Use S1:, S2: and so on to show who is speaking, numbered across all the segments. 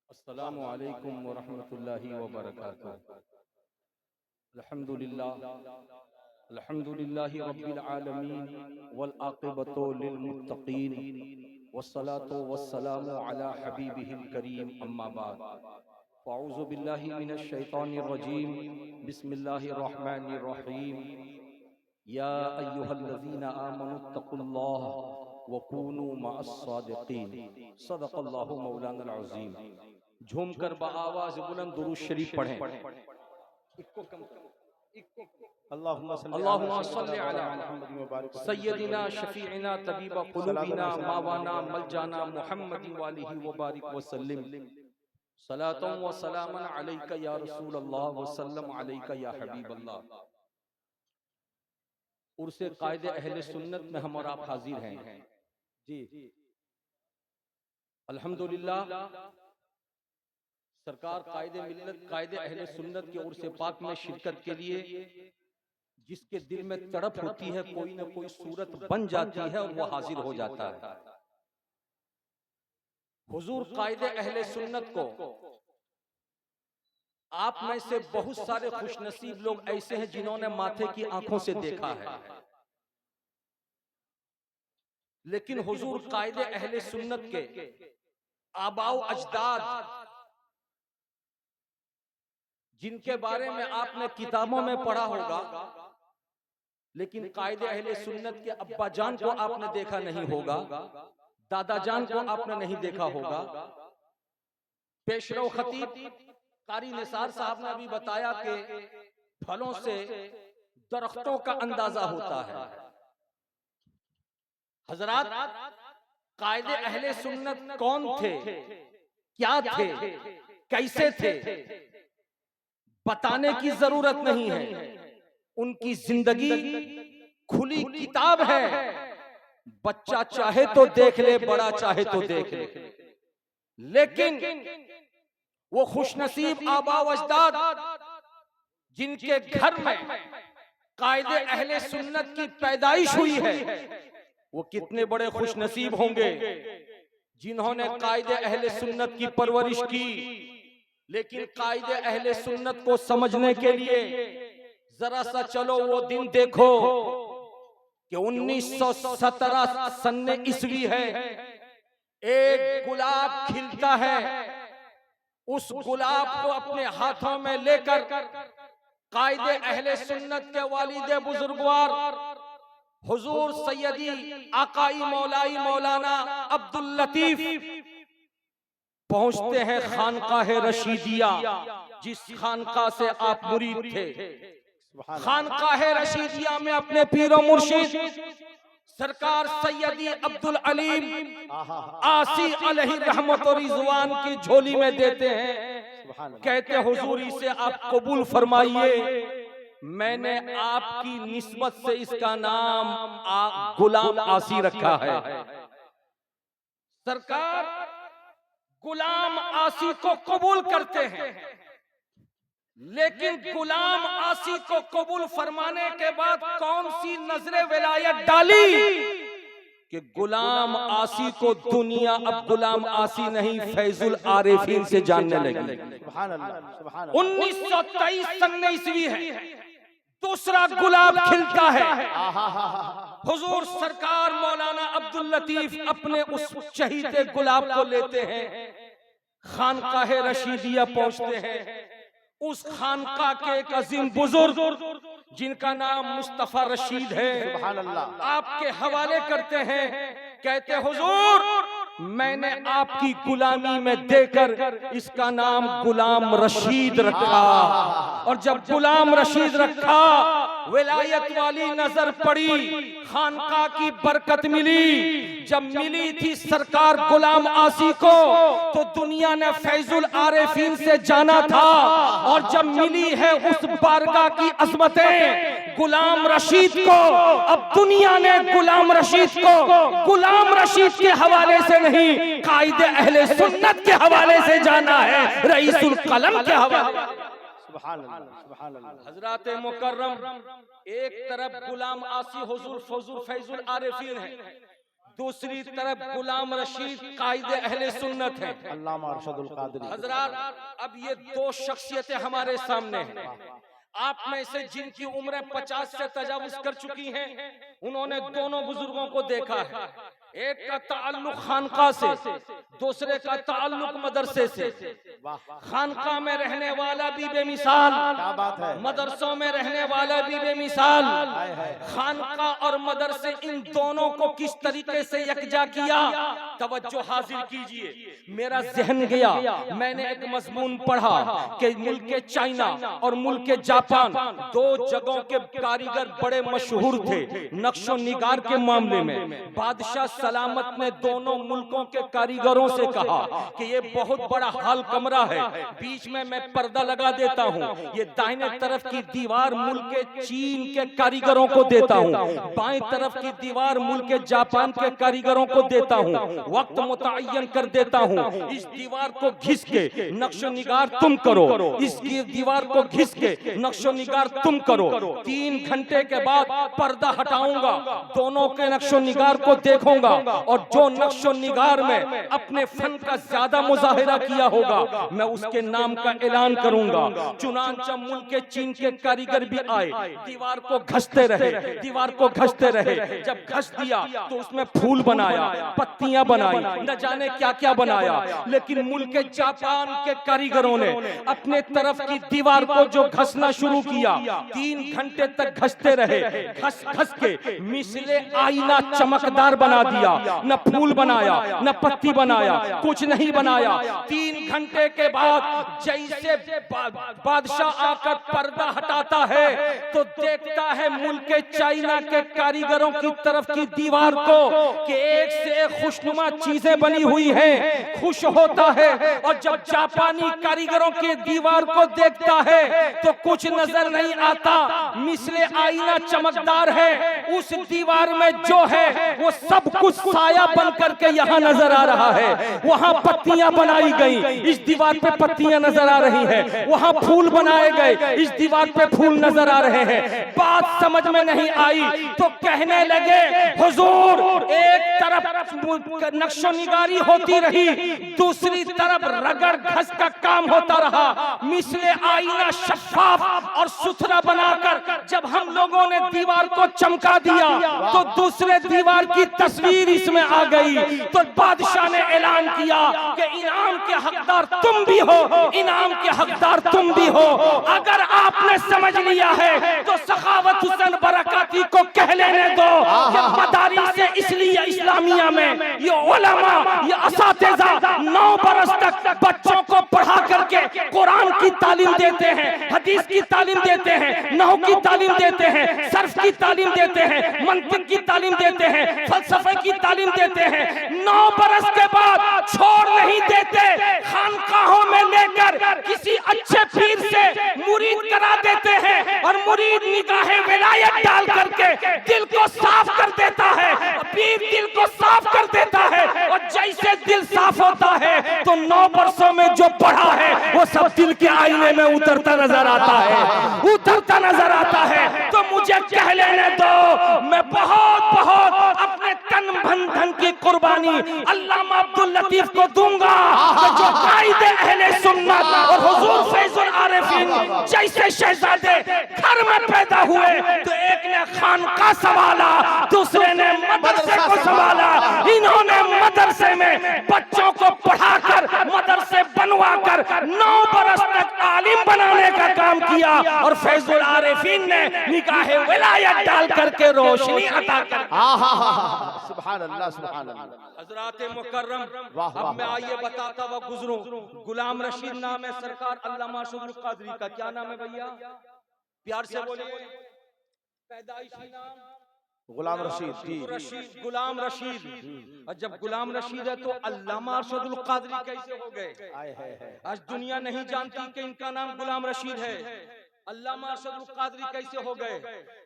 S1: अस्सलामु अलैकुम व रहमतुल्लाहि व बरकातुहू। अल्हम्दुलिल्लाहि रब्बिल आलमीन वल आक़िबतु लिल मुत्तक़ीन वस्सलातु वस्सलामु अला हबीबिहिल करीम अम्मा बाद। फ़अऊज़ु बिल्लाहि मिनश शैतानिर रजीम। बिस्मिल्लाहिर रहमानिर रहीम। या अय्युहल्लज़ीना आमनुत्तक़ुल्लाह व कूनू मअस सादिक़ीन। सदक़ल्लाहु मौलाना अज़ीम। झूम कर बआवाज़ बुलंद दुरूद शरीफ पढ़ें। अल्लाहुम्मा सल्लि अला सय्यदिना शफीइना तबीबा क़ुलूबिना मावाना मलजाना मुहम्मदिन व आलिहि व बारिक व सल्लिम। सलातन व सलामन अलैका या रसूल अल्लाह व सल्लम अलैका या हबीब अल्लाह। उर्से कायदे अहले सुन्नत में हम और आप हाजिर हैं जी। अल्हम्दुलिल्लाह, सरकार कायदे मिल्लत कायदे अहले सुन्नत के उर्से पाक में शिरकत के लिए जिसके दिल में तड़प होती है, कोई ना कोई सूरत बन जाती है और वो हाजिर हो जाता है। हुजूर कायदे अहले सुन्नत को आप में से बहुत सारे खुशनसीब लोग ऐसे हैं जिन्होंने माथे की आंखों से देखा है, लेकिन हुजूर कायदे अहले सुन्नत के आबाओ अजदाद जिनके बारे में आपने किताबों में पढ़ा होगा, लेकिन कायदे अहले सुन्नत के अब्बा जान को आपने देखा नहीं होगा, दादा जान को आपने नहीं देखा होगा। पेशरो खतीब कारी निसार साहब ने अभी बताया कि फलों से दरख्तों का अंदाजा होता है। हजरात, कायदे अहले सुन्नत कौन थे, क्या थे, कैसे थे, बताने की जरूरत नहीं है। उनकी जिंदगी खुली किताब है, बच्चा चाहे तो देख ले, बड़ा चाहे तो देख ले। लेकिन वो खुशनसीब आबा अजदाद जिनके घर में कायदे अहले सुन्नत की पैदाइश हुई है, वो कितने बड़े खुशनसीब होंगे जिन्होंने कायदे अहले सुन्नत की परवरिश की। लेकिन कायदे अहले सुन्नत को समझने के लिए जरा सा चलो वो दिन देखो कि 1917 सन्ने ईस्वी है। एक गुलाब खिलता है, उस गुलाब को अपने हाथों में लेकर कायदे अहले सुन्नत के वालिदे बुजुर्गवार हुजूर सैयदी आकाई मौलाई मौलाना अब्दुल लतीफ पहुंचते हैं खानकाह रशीदिया, जिस खानका से आप मुरीद थे। खानकाह रशीदिया में अपने पीरो मुर्शिद सरकार सैयदी अब्दुल अलीम आसी अलैहि रहमत और रिजवान की झोली में देते हैं। कहते हुजूरी से आप कबूल फरमाइए, मैंने आपकी निस्बत से इसका नाम गुलाम आसी रखा है। सरकार गुलाम आसी को कबूल करते हैं, लेकिन गुलाम आसी को कबूल फरमाने के बाद कौन सी नजरे विलायत डाली कि गुलाम आसी को दुनिया अब गुलाम आसी नहीं फैजुल आरिफीन से जानने लगी। 1923 सन्ने ईस्वी है, दूसरा गुलाब खिलता है। हुजूर सरकार मौलाना अब्दुल लतीफ अपने उस चहीते गुलाब को लेते हैं, खानकाह रशीदिया पहुंचते हैं। उस खानका के एक अजीम बुजुर्ग जिनका नाम मुस्तफा रशीद है, आपके हवाले करते हैं। कहते हुजूर, मैंने आपकी गुलामी में देकर इसका नाम गुलाम रशीद रखा, और जब गुलाम रशीद रखा विलायत वाली नजर पड़ी, खानका की बरकत मिली। जब मिली थी सरकार गुलाम आसी को तो दुनिया ने फैजुल आरिफीन से जाना था, और जब मिली है उस बारगाह की अजमतें गुलाम रशीद को, अब दुनिया ने गुलाम रशीद को गुलाम रशीद के हवाले से नहीं, कायदे अहले सुन्नत के हवाले से जाना है, रईसुल कलम के हवाले। हजरात मुकर्रम, एक तरफ गुलाम आसी हुजूर फैजुल आरिफीन है, दूसरी तरफ गुलाम रशीद कायदे अहले सुन्नत हैं,
S2: अल्लामा अरशदुल कादरी।
S1: हजरात अब ये दो शख्सियतें हमारे सामने हैं। आप में से जिनकी उम्र 50 से तजावुज कर चुकी हैं, उन्होंने दोनों बुजुर्गों को देखा है। एक का ताल्लुक खानका से, दूसरे का ताल्लुक मदरसे से। खानका में रहने वाला भी बेमिसाल,
S2: क्या बात है,
S1: मदरसों में रहने वाला भी बेमिसाल। खानका और मदरसे इन दोनों को किस तरीके से यकजा किया, तवज्जो हाजिर कीजिए। मेरा जहन गया, मैंने एक मजमून पढ़ा कि मुल्क चाइना और मुल्क जापान दो जगहों के कारीगर बड़े मशहूर थे नक्शो निगार के मामले में। बादशाह सलामत ने दोनों मुल्कों के कारीगरों से कहा कि ये बहुत बड़ा हाल कमरा है, बीच में मैं पर्दा लगा देता हूँ, ये दाहिने तरफ की दीवार मुल्क चीन के कारीगरों को देता हूँ, बाएं तरफ की दीवार मुल्क जापान के कारीगरों को देता हूँ, वक्त मुतय्यन कर देता हूँ, इस दीवार को घिस के नक्शो निगार तुम करो, इस दीवार को घिस के नक्शो निगार तुम करो। 3 घंटे के बाद पर्दा हटाऊंगा, दोनों के नक्शो निगार को देखूंगा और जो नक्शो निगार में अपने फन का ज्यादा मुजाहिरा किया होगा मैं उसके नाम का ऐलान करूंगा। चुनांचे मुल्क चीन के कारीगर भी आए, दीवार को घसते रहे, दीवार को घसते रहे। जब घस दिया तो उसमें फूल बनाया, पत्तियां बनाई, न जाने क्या क्या बनाया। लेकिन मुल्क जापान के कारीगरों ने अपने तरफ की दीवार को जो घसना शुरू किया, 3 घंटे तक घसते रहे, घस घस के मिसले आईना चमकदार बना दिया। न फूल बनाया, न पत्ती बनाया, कुछ नहीं बनाया। 3 घंटे के बाद जैसे बादशाह आकर पर्दा हटाता है तो देखता है मुल्क चाइना के कारीगरों की तरफ की दीवार को कि एक से एक खुशनुमा चीजें बनी हुई हैं, खुश होता है। और जब जापानी कारीगरों की दीवार को देखता है तो कुछ नजर नहीं आता, मिसले आईना चमकदार है, उस दीवार में जो है वो सब कुछ साया बन करके यहाँ नजर आ रहा है। वहाँ पत्तियां बनाई गई, इस दीवार पे पत्तियां नजर आ रही हैं, वहाँ फूल बनाए गए, इस दीवार पे फूल नजर आ रहे हैं। बात समझ में नहीं आई तो कहने लगे हुजूर, एक तरफ नक्शो निगारी होती रही, दूसरी तरफ रगड़ घस का काम होता रहा। मिसले आईना शफाफ और सुथरा बनाकर जब हम लोगों ने दीवार को चमका दिया तो दूसरे दीवार की तस्वीर इसमें आ गई। तो बादशाह ने ऐलान किया कि इनाम के हकदार तुम भी हो, इनाम के हकदार तुम भी हो। अगर आपने समझ लिया है तो सखावत हुसैन बरकाती को कह लेने दो कि मदारिस इसलिए इस्लामिया में ये उलमा, ये असातिज़ा 9 बरस तक बच्चों को पढ़ा करके कुरान की तालीम देते हैं, हदीस की तालीम देते हैं, नहू की तालीम देते हैं, सर्फ की तालीम देते हैं, मंतिक की तालीम देते हैं, फलसफे की तालीम देते हैं। 9 बरस के बाद छोड़ नहीं देते, खानकाहों में लेकर किसी अच्छे पीर से मुरीद करा देते हैं और मुरीद निगाहे विलायत डाल करके दिल को साफ कर देता है, पीर दिल को साफ कर देता है। और जैसे दिल साफ होता है तो 9 बरसों में जो पढ़ा है वो सब दिल के आईने में उतरता नजर आता है, उतरता नजर आता है। तो मुझे कह लेने दो, मैं बहुत बहुत अपने तन मन धन की कुर्बानी अल्लामा अब्दुल लतीफ को दूंगा, जो कायदे अहले सुन्नत और हुजूर फैजुल आरिफीन जैसे शहजादे घर में पैदा हुए तो एक ने खानका संभाला, दूसरे ने मदरसे को संभाला। इन्होंने मदरसे में बच्चों को पढ़ाकर मदरसे बनवाकर 9 बरस तक आलिम बनाने का काम किया और फैजुल आरिफीन ने निगाहे विलायत डाल करके रोशनी अता कर।
S2: सुभान अल्लाह, सुभान अल्लाह।
S1: हज़रात मुकर्रम, अब मैं आइए बताता हुआ गुजरूं। गुलाम रशीद नाम है सरकार अल्लामा अरशदुल कादरी का। क्या नाम है भैया? प्यार से बोलिए। पैदाइशी नाम
S2: गुलाम रशीद जी,
S1: रशीद, गुलाम रशीद। और जब गुलाम रशीद है तो अल्लामा अरशदुल कादरी कैसे हो गए? आज दुनिया नहीं जानती कि इनका नाम गुलाम रशीद है। अल्लामा अरशदुल कादरी कैसे हो गए?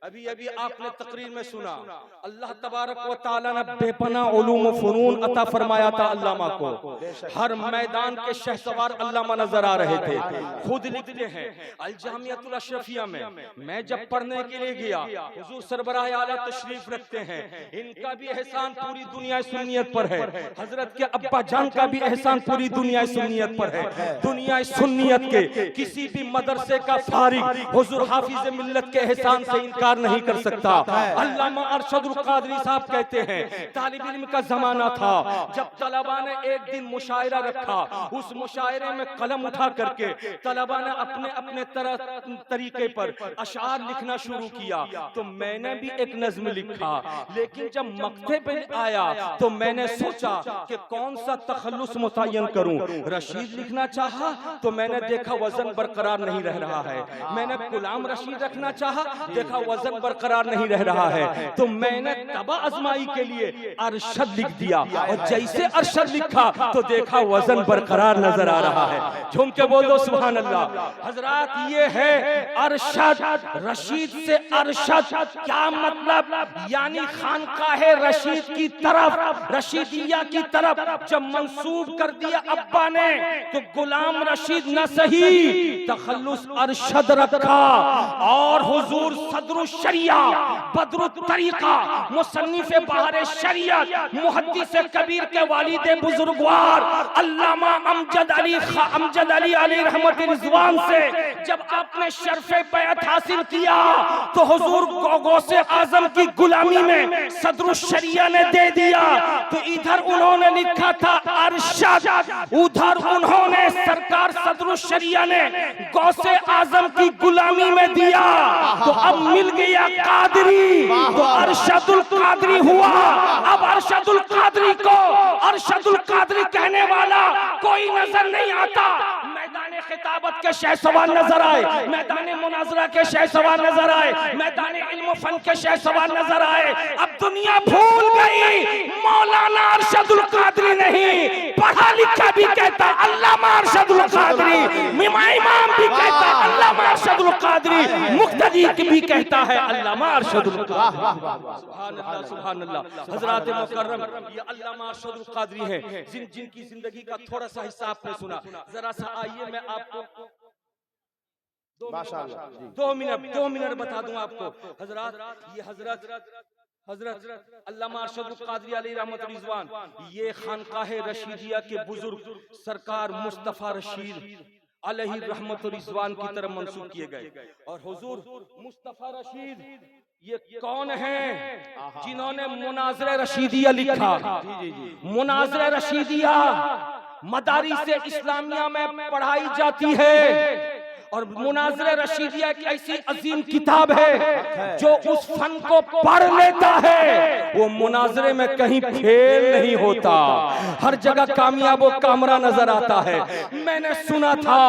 S1: अभी अभी आपने तकरीर में सुना, अल्लाह तबारक व तआला ने बेपना उलूम व फनून अता फरमाया था अल्लामा को। हर मैदान के शहसवार अल्लामा नजर आ रहे थे। खुद लिखते हैं अल जामियतुल अशरफिया में, मैं जब पढ़ने के लिए गया, हुजूर सरबराह आला तशरीफ रखते हैं, इनका भी एहसान पूरी दुनिया सुन्नियत पर है, हजरत के अब्बा जान का भी एहसान पूरी दुनिया सुन्नियत पर है। दुनिया सुन्नियत के किसी भी मदरसे का फारिग हुजूर हाफिज मिल्लत के एहसान से इनकार नहीं कर सकता। अल्लामा अरशदुल कादरी साहब कहते हैं तालिब इल्म का जमाना था जब तलबा ने एक दिन मुशायरा रखा, उस मुशायरे में कलम उठा करके तलबा ने अपने अपने तरीके पर अशार लिखना शुरू किया। तो मैंने भी एक नज्म लिखा, लेकिन जब मक्ते पे आया तो मैंने सोचा कि कौन सा तखल्लुस मुतय्यन करूं। रशीद लिखना चाहा तो मैंने देखा वजन बरकरार नहीं रह रहा है। मैंने गुलाम रशीद रखना चाहा, देखा वजन बरकरार नहीं रह रहा है। तो मैंने तबा आजमाई के लिए अरशद लिख दिया, और जैसे अरशद लिखा तो देखा वजन बरकरार नजर आ रहा है। झूम के बोलो सुभान अल्लाह। हजरात, ये है अरशद। रशीद से अरशद क्या मतलब? यानी खानकाहे रशीद की तरफ, रशीदिया की तरफ जब मंसूब कर दिया अब्बा ने, तो गुलाम रशीद न सही तखल्लुस अरशद रखा। और हुजूर सदरुश शरिया, बदरुत तरीका, मुसन्निफ़े बहारे शरीयत, मुहद्दिस कबीर के वालिद बुजुर्गवार अल्लामा अमजद अली रहमत रिजवान से जब आपने शर्फ़े बैत हासिल किया, तो हुजूर गौसे आजम की गुलामी में सदरुश शरिया ने दे दिया। तो इधर उन्होंने लिखा था अरशद, उधर उन्होंने सरकार सदरुश शरिया ने गौसे आजम की गुलामी में दिया। तो अब मिल गया कादरी, तो अरशदुल कादरी हुआ। अब अरशदुल कादरी को अरशदुल कादरी कहने वाला कोई नजर नहीं आता। मैदान खिताबत के शहसवार नजर आए, मैदान मुनाजरा के शहसवार नजर आए, मैदान इल्म फन के शहसवार नजर आए। अब दुनिया भूल गई मौलाना अरशदुल कादरी नहीं, पढ़ा लिखा भी कहता अल्लामा अरशदुल कादरी, इमाम भी कहता अल्लामा अरशदुल कादरी, मुक्तदी भी कहता है अल्लामा अरशदुल कादरी। सुभान अल्लाह, सुभान अल्लाह। हजरात मुकर्रम, ये अल्लामा अरशदुल कादरी है जिनकी जिंदगी का थोड़ा सा हिस्सा आपने सुना। जरा सा आइए मैं आपको 2 मिनट बता दूं आपको। हजरात, ये हजरत अल्लामा अरशदुल कादरी अलैहि रहमत रिजवान, ये खानकाहे रशीदिया के बुजुर्ग सरकार मुस्तफा रशीद अलैहि रहमत रिजवान की तरफ मंसूब किए गए। और हुजूर मुस्तफा रशीद ये कौन हैं जिन्होंने मुनाज़रे रशीदिया लिखा? मुनाज़रे रशीदिया मदारिस इस्लामिया में पढ़ाई जाती है, और मुनाज़रे रशीदिया एक ऐसी अजीम किताब है जो उस फन को पढ़ लेता है वो मुनाज़रे में कहीं फेल नहीं होता, हर जगह कामयाब और कामरा नजर आता है। मैंने सुना था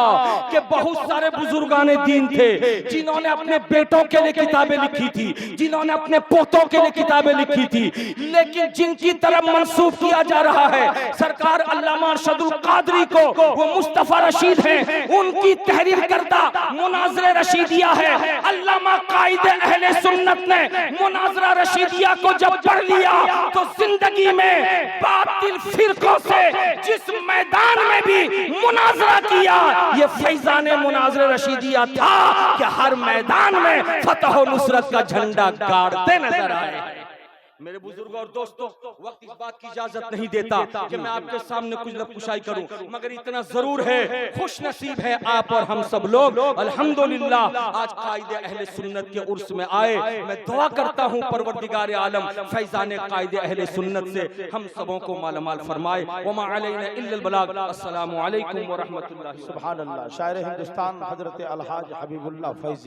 S1: कि बहुत सारे बुजुर्गाने दीन थे जिन्होंने अपने बेटों के लिए किताबें लिखी थी, जिन्होंने अपने पोतों के लिए किताबें लिखी थी, लेकिन जिनकी तरफ मंसूब किया जा रहा है सरकार अल्लामा अरशदुल कादरी को, वो मुस्तफा रशीद हैं। उनकी तहरीर करता मुनाज़रे रशीदिया है। अल्लामा कायदे अहले सुन्नत ने मुनाज़रा रशीदिया को जब पढ़ लिया तो जिंदगी में बातिल फिरकों से जिस मैदान में भी मुनाज़रा किया, ये फैज़ाने मुनाज़रे रशीदिया था कि हर मैदान में फतह और नुसरत का झंडा गाड़ते नजर आए। मेरे बुजुर्गों और दोस्तों, वक्त इस बात की इजाजत नहीं देता कि मैं आपके सामने कुछ न कुशाई करूं, मगर इतना जरूर है, खुश नसीब है आप और हम सब लोग अल्हम्दुलिल्लाह आज कायदे अहले सुन्नत के उर्स में आए। मैं दुआ करता हूं परवरदिगार आलम फैज़ाने कायदे अहले सुन्नत से हम सबों को मालामाल फरमाए। वमा अलैना इल्लल बलाग। अस्सलामु अलैकुम व रहमतुल्लाहि।
S2: सुभान अल्लाह। शायर हिंदुस्तान हजरत अलहाज हबीबुल्लाह फैजी।